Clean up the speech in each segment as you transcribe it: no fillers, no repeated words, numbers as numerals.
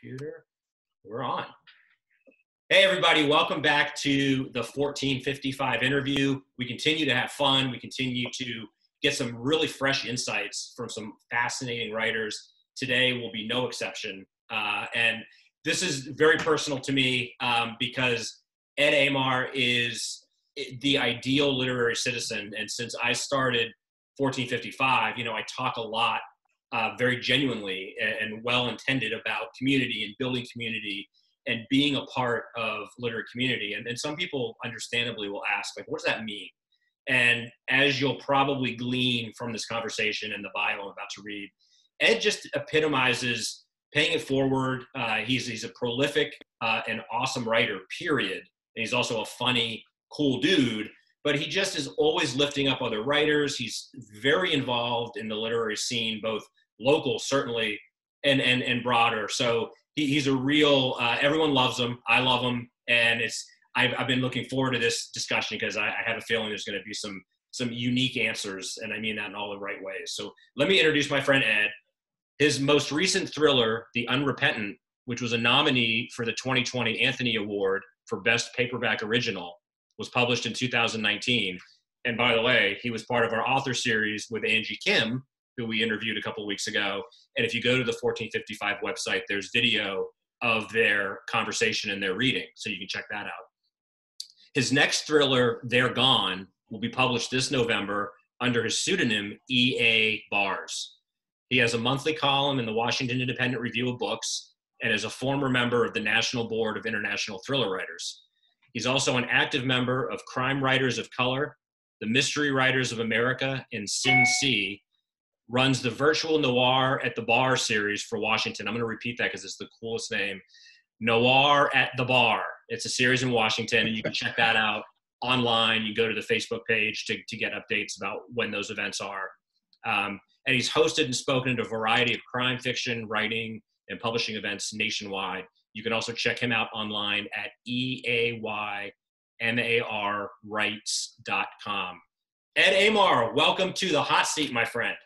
computer. We're on. Hey, everybody. Welcome back to the 1455 interview. We continue to have fun. We continue to get some really fresh insights from some fascinating writers. Today will be no exception. And this is very personal to me because Ed Aymar is the ideal literary citizen. And since I started 1455, I talk a lot very genuinely and well-intended about community and building community and being a part of literary community. And some people understandably will ask, like, what does that mean? And as you'll probably glean from this conversation and the bio I'm about to read, Ed just epitomizes paying it forward. He's a prolific and awesome writer, period. And he's also a funny, cool dude, but he just is always lifting up other writers. He's very involved in the literary scene, both local, certainly, and broader. So he's a real, everyone loves him. I love him. And I've been looking forward to this discussion because I have a feeling there's going to be some unique answers, and I mean that in all the right ways. So let me introduce my friend Ed. His most recent thriller, The Unrepentant, which was a nominee for the 2020 Anthony Award for Best Paperback Original, was published in 2019. And by the way, he was part of our author series with Angie Kim, who we interviewed a couple of weeks ago. And if you go to the 1455 website, there's video of their conversation and their reading, so you can check that out. His next thriller, They're Gone, will be published this November under his pseudonym, E.A. Bars. He has a monthly column in the Washington Independent Review of Books and is a former member of the National Board of International Thriller Writers. He's also an active member of Crime Writers of Color, the Mystery Writers of America, and SinC, runs the Virtual Noir at the Bar series for Washington. I'm going to repeat that because it's the coolest name. Noir at the Bar. It's a series in Washington, and you can check that out online. You go to the Facebook page to get updates about when those events are. And he's hosted and spoken at a variety of crime fiction, writing, and publishing events nationwide. You can also check him out online at eaymarwrites.com. Ed Aymar, welcome to the hot seat, my friend.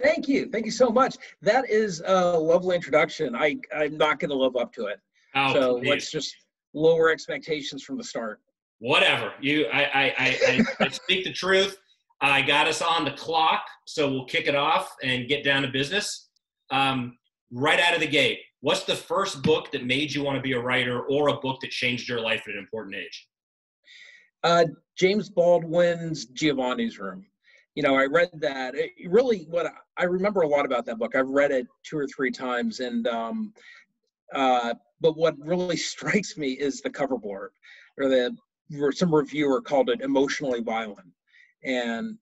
Thank you. Thank you so much. That is a lovely introduction. I'm not going to live up to it. Oh, so please. Let's just lower expectations from the start. Whatever. I speak the truth. I got us on the clock, so we'll kick it off and get down to business. Right out of the gate, what's the first book that made you want to be a writer, or a book that changed your life at an important age? James Baldwin's Giovanni's Room. I read that. I remember a lot about that book. I've read it 2 or 3 times, and but what really strikes me is the cover board, or some reviewer called it emotionally violent, and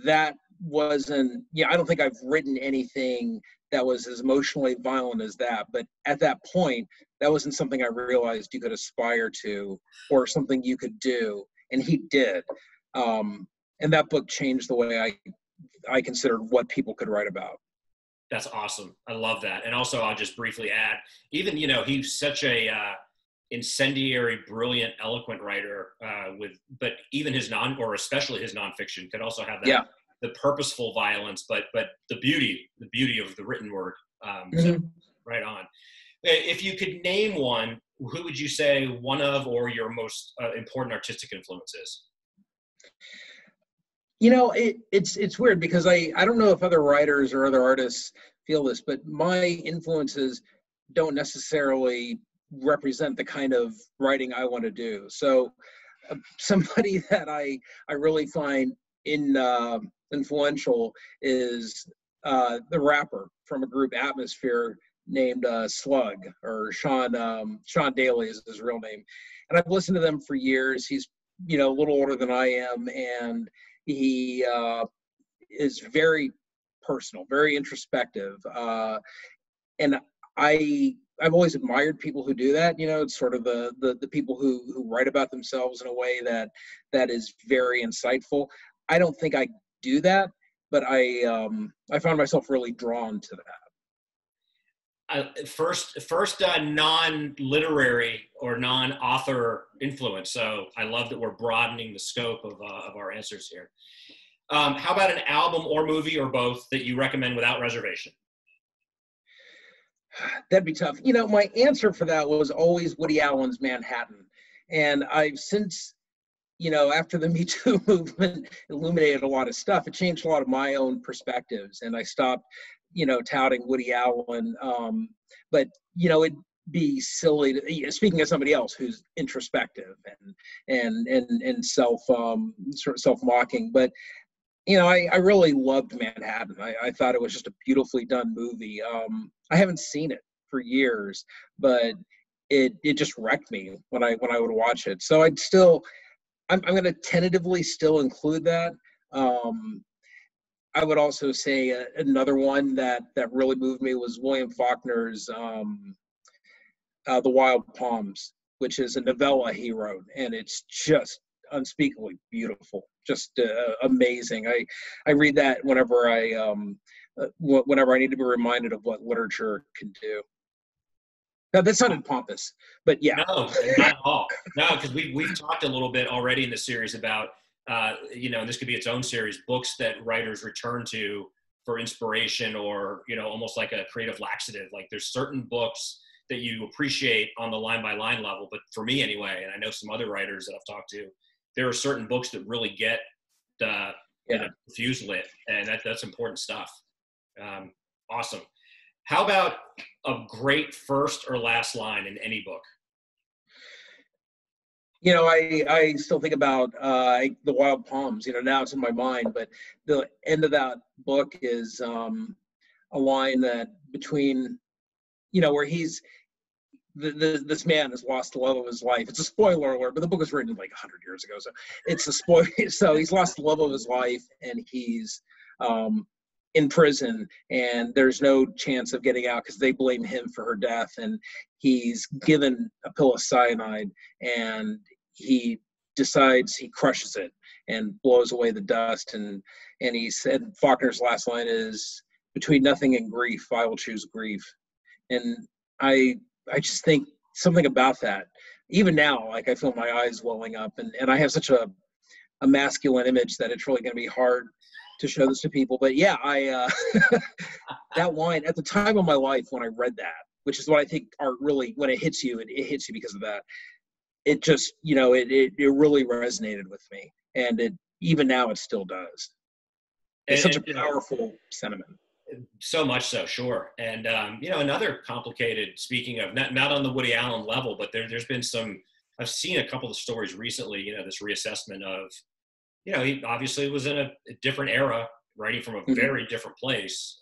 that wasn't. I don't think I've written anything that was as emotionally violent as that. But at that point, that wasn't something I realized you could aspire to, or something you could do, and he did. And that book changed the way I considered what people could write about. That's awesome. I love that. And also, I'll just briefly add, even, he's such a incendiary, brilliant, eloquent writer but even especially his nonfiction could also have that, the purposeful violence, but the beauty of the written word. So, right on. If you could name one, who would you say one of, or your most important artistic influences? It's weird because I don't know if other writers or other artists feel this, but my influences don't necessarily represent the kind of writing I want to do. So somebody that I really find influential is the rapper from a group Atmosphere named Slug, or Sean Daly is his real name. And I've listened to them for years. He's a little older than I am, and he is very personal, very introspective, and I've always admired people who do that. It's sort of the people who write about themselves in a way that is very insightful. I don't think I do that, but I found myself really drawn to that. First non-literary or non-author influence. So I love that we're broadening the scope of our answers here. How about an album or movie or both that you recommend without reservation? That'd be tough. You know, my answer for that was always Woody Allen's Manhattan. And I've since, you know, after the Me Too movement illuminated a lot of stuff, it changed a lot of my own perspectives. And I stopped, you know, touting Woody Allen. But, you know, it'd be silly to, speaking of somebody else who's introspective and sort of self-mocking. But you know, I really loved Manhattan. I thought it was just a beautifully done movie. I haven't seen it for years, but it just wrecked me when I would watch it. So I'm going to tentatively still include that. I would also say another one that really moved me was William Faulkner's The Wild Palms, which is a novella he wrote, and it's just unspeakably beautiful, just amazing. I read that whenever I need to be reminded of what literature can do. Now, that sounded pompous, but yeah. No, not at all. No, because we've talked a little bit already in the series about, you know, and this could be its own series, books that writers return to for inspiration or, you know, almost like a creative laxative. Like there's certain books that you appreciate on the line by line level, but for me anyway, and I know some other writers that I've talked to, there are certain books that really get the you know, fuse lit, and that's important stuff. Awesome. How about a great first or last line in any book? You know, I still think about The Wild Palms. You know, now it's in my mind, but the end of that book is a line that between, you know, where this man has lost the love of his life. It's a spoiler alert, but the book was written like 100 years ago, so it's a spoiler. So he's lost the love of his life, and he's in prison, and there's no chance of getting out because they blame him for her death. And he's given a pill of cyanide, and he decides he crushes it and blows away the dust. And he said Faulkner's last line is, "Between nothing and grief, I will choose grief." And I just think something about that. Even now, like I feel my eyes welling up, and I have such a masculine image that it's really going to be hard to show this to people. But yeah, that line at the time of my life when I read that, which is what I think art really, when it hits you, it hits you because of that. It just, you know, it really resonated with me, and even now it still does. It's such a powerful sentiment. So much so, sure. And, you know, another complicated, speaking of, not on the Woody Allen level, but there's been some, I've seen a couple of stories recently, you know, this reassessment of, you know, he obviously was in a different era, writing from a very different place.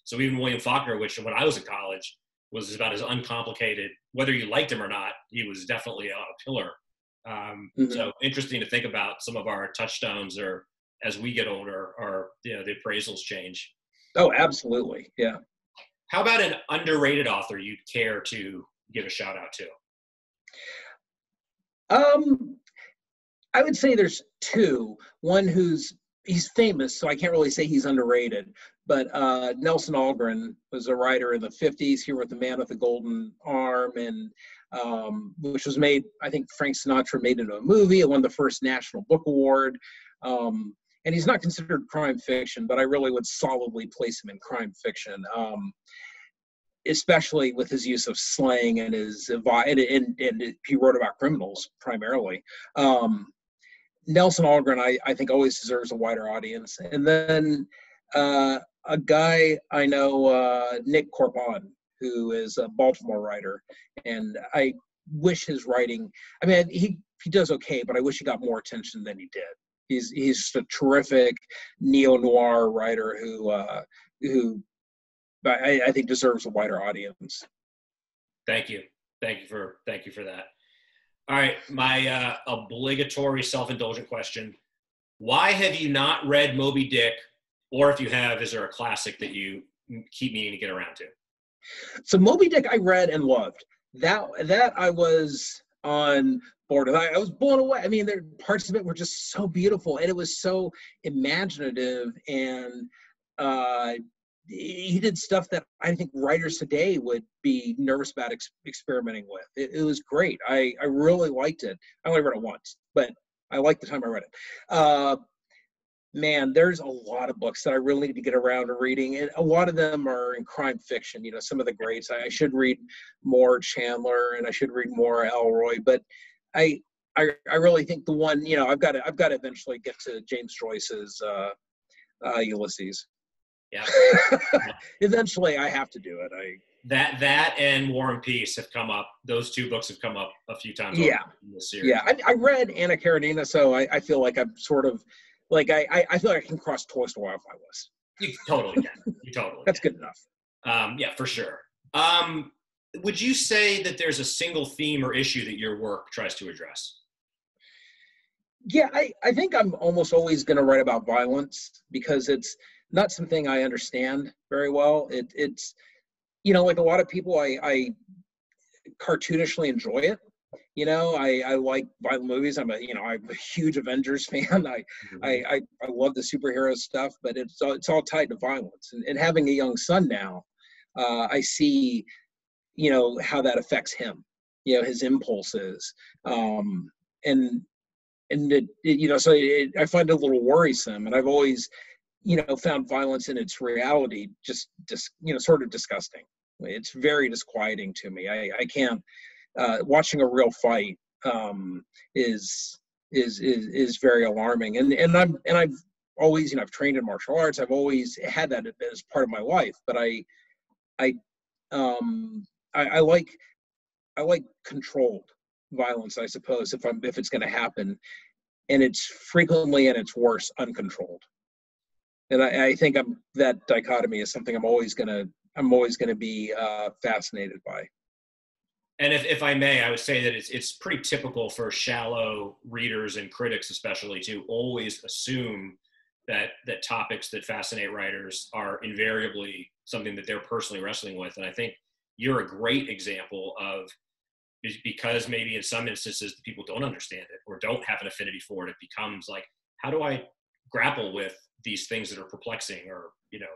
So even William Faulkner, which when I was in college was about as uncomplicated, whether you liked him or not, he was definitely a pillar. So interesting to think about some of our touchstones, or as we get older, or, you know, the appraisals change. Oh, absolutely. Yeah. How about an underrated author you'd care to give a shout out to? I would say there's two. One he's famous, so I can't really say he's underrated. But Nelson Algren was a writer in the 50s. He wrote The Man with the Golden Arm, and which was made, I think Frank Sinatra made it into a movie. It won the first National Book Award. And he's not considered crime fiction, but I really would solidly place him in crime fiction, especially with his use of slang and and he wrote about criminals primarily. Nelson Algren, I think, always deserves a wider audience. And then a guy I know, Nick Corpon, who is a Baltimore writer, and I wish his writing, I mean, he does okay, but I wish he got more attention than he did. He's just a terrific neo-noir writer who I think deserves a wider audience. Thank you for that. All right, my obligatory self-indulgent question: why have you not read Moby Dick, or if you have, is there a classic that you keep meaning to get around to? So Moby Dick I read and loved. That I was on board. I was blown away. I mean, there parts of it were just so beautiful, and it was so imaginative, and he did stuff that I think writers today would be nervous about experimenting with. It was great. I really liked it. I only read it once, but I liked the time I read it. man, there's a lot of books that I really need to get around to reading, and a lot of them are in crime fiction. You know, some of the greats. I should read more Chandler, and I should read more Elroy. But I I really think the one, you know, I've got to eventually get to James Joyce's Ulysses. Yeah. Eventually, I have to do it. That and War and Peace have come up. Those two books have come up a few times in this series. Yeah. I read Anna Karenina, so I feel like I'm sort of like I feel like I can cross Tolstoy off my list. You totally can. You totally. That's can. good enough. Yeah, for sure. Would you say that there's a single theme or issue that your work tries to address? Yeah, I think I'm almost always going to write about violence because it's not something I understand very well. It's, you know, like a lot of people, I cartoonishly enjoy it. You know, I like violent movies. I'm a huge Avengers fan. I love the superhero stuff, but it's all tied to violence. And having a young son now, I see, you know, how that affects him, you know, his impulses. I find it a little worrisome, and I've always, you know, found violence in its reality just sort of disgusting. It's very disquieting to me. I can't. Watching a real fight is very alarming, and I've always, you know, I've trained in martial arts. I've always had that as part of my life, but I like controlled violence, I suppose, if it's going to happen, and it's frequently and it's worse uncontrolled. And I think that dichotomy is something I'm always going to be fascinated by. And if I may, I would say that it's pretty typical for shallow readers and critics, especially, to always assume that topics that fascinate writers are invariably something that they're personally wrestling with. And I think you're a great example of, because maybe in some instances people don't understand it or don't have an affinity for it, it becomes like, how do I grapple with these things that are perplexing or, you know,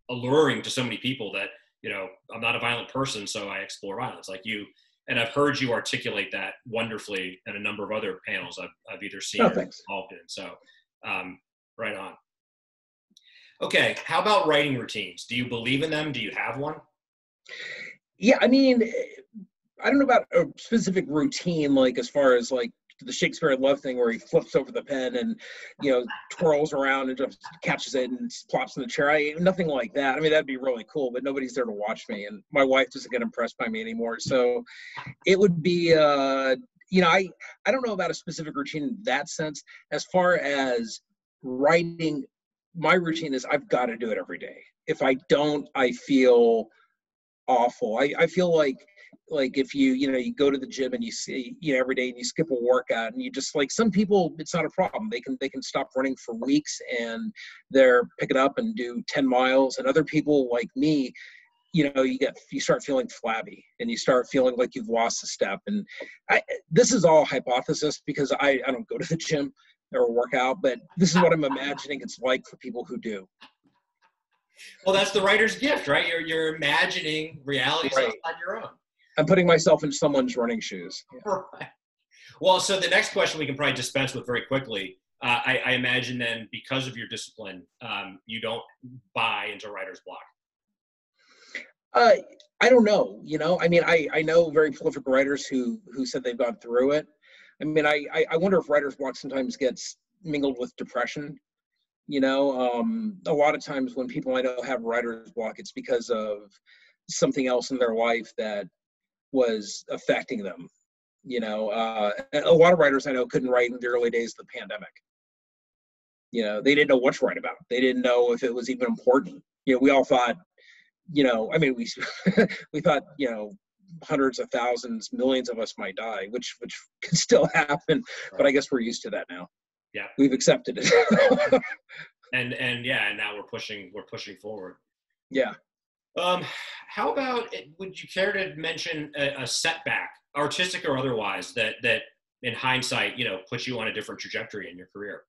alluring to so many people that, you know, I'm not a violent person, so I explore violence like you. And I've heard you articulate that wonderfully in a number of other panels I've either seen or involved in. So right on. Okay, how about writing routines? Do you believe in them? Do you have one? Yeah, I mean, I don't know about a specific routine, like as far as like the Shakespeare in Love thing where he flips over the pen and, you know, twirls around and just catches it and plops in the chair. Nothing like that. I mean, that'd be really cool, but nobody's there to watch me, and my wife doesn't get impressed by me anymore. So it would be, you know, I don't know about a specific routine in that sense. As far as writing, my routine is I've got to do it every day. If I don't, I feel awful. I feel like if you go to the gym and you see, you know, every day and you skip a workout and you just, like, some people, it's not a problem. They can stop running for weeks and they're pick it up and do 10 miles. And other people like me, you know, you start feeling flabby and you start feeling like you've lost a step. And this is all hypothesis because I don't go to the gym or work out, but this is what I'm imagining it's like for people who do. Well, that's the writer's gift, right? You're imagining realities outside your own. I'm putting myself in someone's running shoes. Yeah. Right. Well, so the next question we can probably dispense with very quickly. I imagine then, because of your discipline, you don't buy into writer's block. I don't know. You know, I mean, I know very prolific writers who said they've gone through it. I mean, I wonder if writer's block sometimes gets mingled with depression. You know, a lot of times when people I know have writer's block, it's because of something else in their life that was affecting them. You know, a lot of writers I know couldn't write in the early days of the pandemic. You know, they didn't know what to write about. They didn't know if it was even important. You know, we all thought, you know, I mean, we thought, you know, hundreds of thousands, millions of us might die, which can still happen. Right. But I guess we're used to that now. Yeah, we've accepted it. and now we're pushing forward. Yeah. How about, would you care to mention a setback, artistic or otherwise, that in hindsight, you know, puts you on a different trajectory in your career?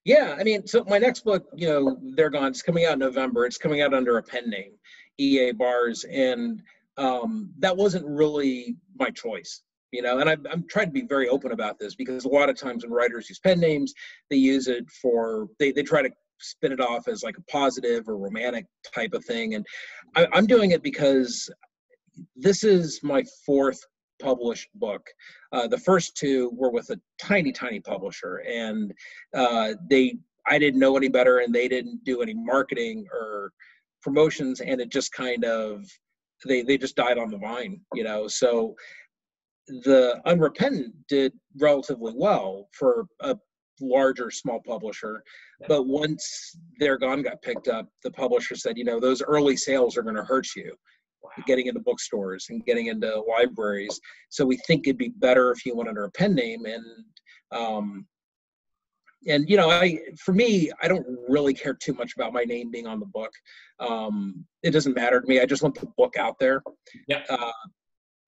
Yeah, I mean, so my next book, you know, They're Gone, it's coming out in November. It's coming out under a pen name, EA Bars, and that wasn't really my choice. you know, and I'm trying to be very open about this, because a lot of times when writers use pen names, they use it for, they try to spin it off as like a positive or romantic type of thing. And I'm doing it because this is my fourth published book. The first two were with a tiny publisher, and I didn't know any better, and they didn't do any marketing or promotions, and it just kind of, they just died on the vine, you know. So the Unrepentant did relatively well for a larger small publisher, but once They're Gone got picked up, the publisher said, you know, those early sales are going to hurt you. Wow. Getting into bookstores and getting into libraries. So we think it'd be better if you went under a pen name. And you know, for me, I don't really care too much about my name being on the book. It doesn't matter to me. I just want the book out there. Yeah.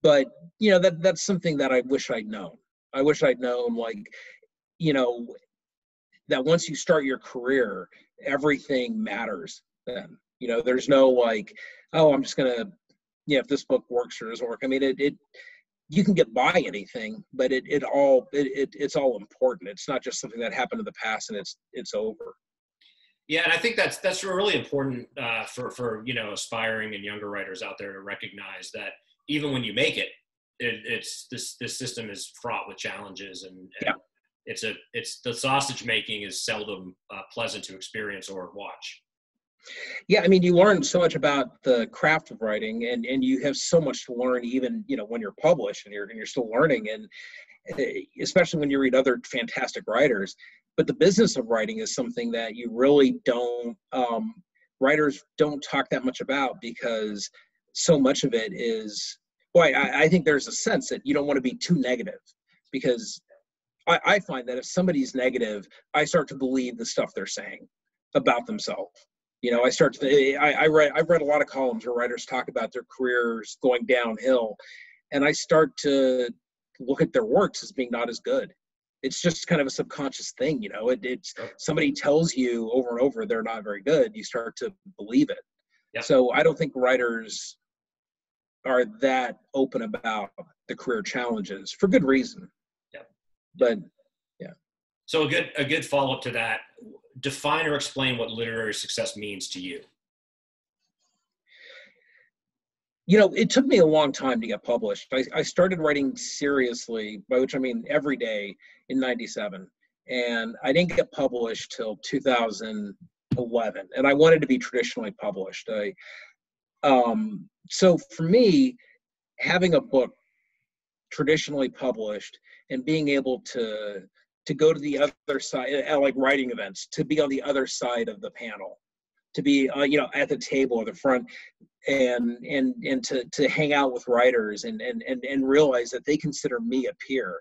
But you know, that's something that I wish I'd known. I wish I'd known, like, you know, that once you start your career, everything matters then. You know, there's no like, oh, I'm just gonna, yeah, if this book works or doesn't work. I mean, it you can get by anything, but it's all important. It's not just something that happened in the past and it's over. Yeah, and I think that's really important for you know, aspiring and younger writers out there to recognize that even when you make it, it's this system is fraught with challenges, and yeah. It's the sausage making is seldom pleasant to experience or watch. Yeah, I mean, you learn so much about the craft of writing, and you have so much to learn, even, you know, when you're published and you're still learning, and especially when you read other fantastic writers. But the business of writing is something that you really don't, writers don't talk that much about, because so much of it is, well, I think there's a sense that you don't want to be too negative, because I find that if somebody's negative, I start to believe the stuff they're saying about themselves. You know, I've read a lot of columns where writers talk about their careers going downhill, and I start to look at their works as being not as good. It's just kind of a subconscious thing, you know. It's somebody tells you over and over they're not very good, you start to believe it. Yeah. So I don't think writers are that open about the career challenges, for good reason. Yeah. But yeah. So a good follow-up to that, define or explain what literary success means to you. You know, it took me a long time to get published. I started writing seriously, by which I mean every day, in '97. And I didn't get published till 2011. And I wanted to be traditionally published. So for me, having a book traditionally published and being able to go to the other side, at like writing events, to be on the other side of the panel, to be you know, at the table at the front, and to hang out with writers and realize that they consider me a peer.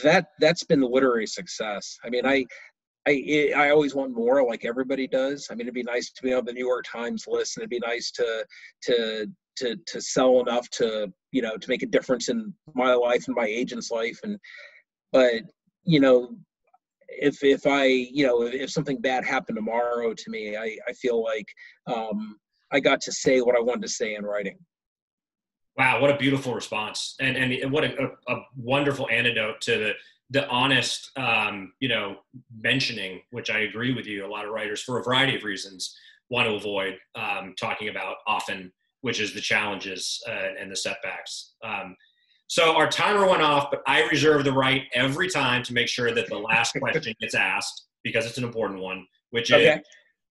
That's been the literary success. I mean, I always want more, like everybody does. I mean, it'd be nice to be on the New York Times list, and it'd be nice to sell enough to, you know, to make a difference in my life and my agent's life. But, you know, if I, you know, if something bad happened tomorrow to me, I feel like I got to say what I wanted to say in writing. Wow, what a beautiful response, and what a wonderful antidote to the honest, you know, mentioning, which I agree with you. A lot of writers, for a variety of reasons, want to avoid talking about often, which is the challenges and the setbacks. So our timer went off, but I reserve the right every time to make sure that the last question gets asked, because it's an important one, which is,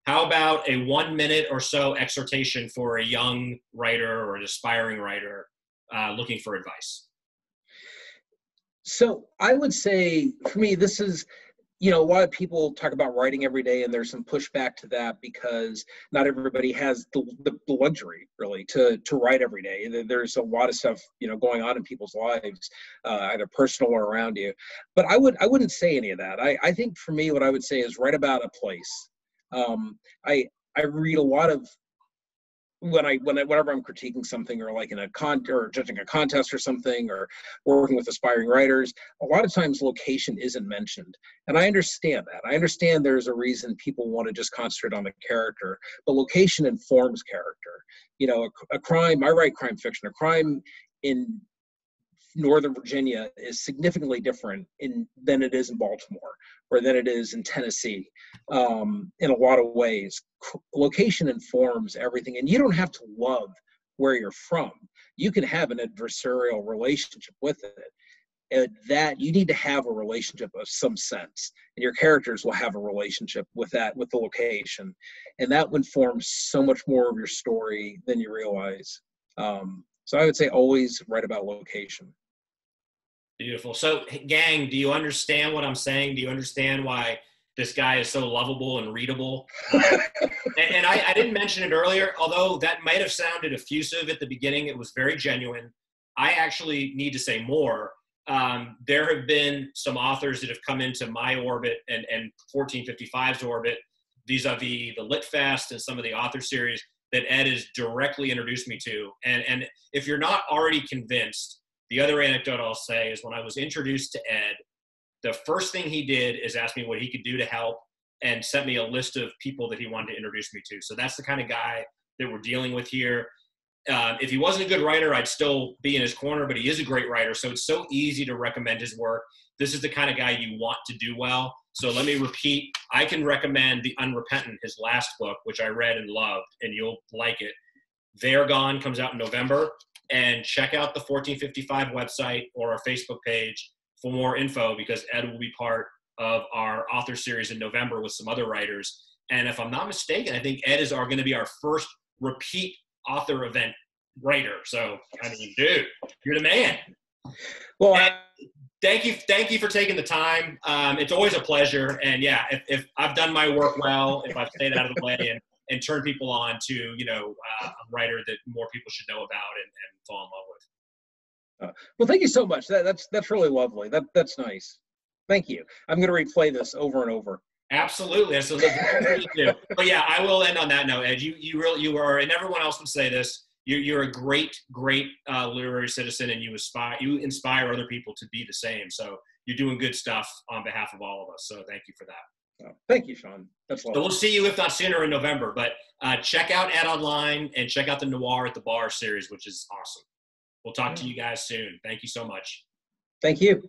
how about a 1 minute or so exhortation for a young writer or an aspiring writer looking for advice? So I would say, for me, this is, you know, a lot of people talk about writing every day, and there's some pushback to that, because not everybody has the luxury, really, to write every day. There's a lot of stuff, you know, going on in people's lives, either personal or around you. But I wouldn't say any of that. I think for me, what I would say is write about a place. I read a lot of, whenever I'm critiquing something, or like in or judging a contest or something, or working with aspiring writers, a lot of times location isn't mentioned. And I understand that. I understand there's a reason people want to just concentrate on the character, but location informs character. You know, a crime, I write crime fiction, a crime in Northern Virginia is significantly different than it is in Baltimore or than it is in Tennessee. In a lot of ways, location informs everything, and you don't have to love where you're from. You can have an adversarial relationship with it. And that you need to have a relationship of some sense, and your characters will have a relationship with that, with the location, and that informs so much more of your story than you realize. So I would say always write about location. Beautiful. So, gang, do you understand what I'm saying? Do you understand why this guy is so lovable and readable? And I didn't mention it earlier, although that might have sounded effusive at the beginning. It was very genuine. I actually need to say more. There have been some authors that have come into my orbit and 1455's orbit vis-a-vis the Lit Fest and some of the author series that Ed has directly introduced me to. And if you're not already convinced, the other anecdote I'll say is when I was introduced to Ed, the first thing he did is ask me what he could do to help and sent me a list of people that he wanted to introduce me to. So that's the kind of guy that we're dealing with here. If he wasn't a good writer, I'd still be in his corner, but he is a great writer. So it's so easy to recommend his work. This is the kind of guy you want to do well. So let me repeat, I can recommend The Unrepentant, his last book, which I read and loved, and you'll like it. They're Gone comes out in November. And check out the 1455 website or our Facebook page for more info, because Ed will be part of our author series in November with some other writers. And if I'm not mistaken, I think Ed is going to be our first repeat author event writer. So, I mean, dude, you're the man. Well, thank you for taking the time. It's always a pleasure. And yeah, if I've done my work well, if I've stayed out of the way and turn people on to, a writer that more people should know about and fall in love with. Well, thank you so much. That's really lovely. That's nice. Thank you. I'm going to replay this over and over. Absolutely. That's what I do. But yeah, I will end on that note, Ed. You are, and everyone else would say this, you're a great literary citizen, and you inspire other people to be the same. So you're doing good stuff on behalf of all of us. So thank you for that. Oh, thank you, Sean. That's lovely. So we'll see you, if not sooner, in November. But check out Ed online and check out the Noir at the Bar series, which is awesome. We'll talk to you guys soon. Thank you so much. Thank you.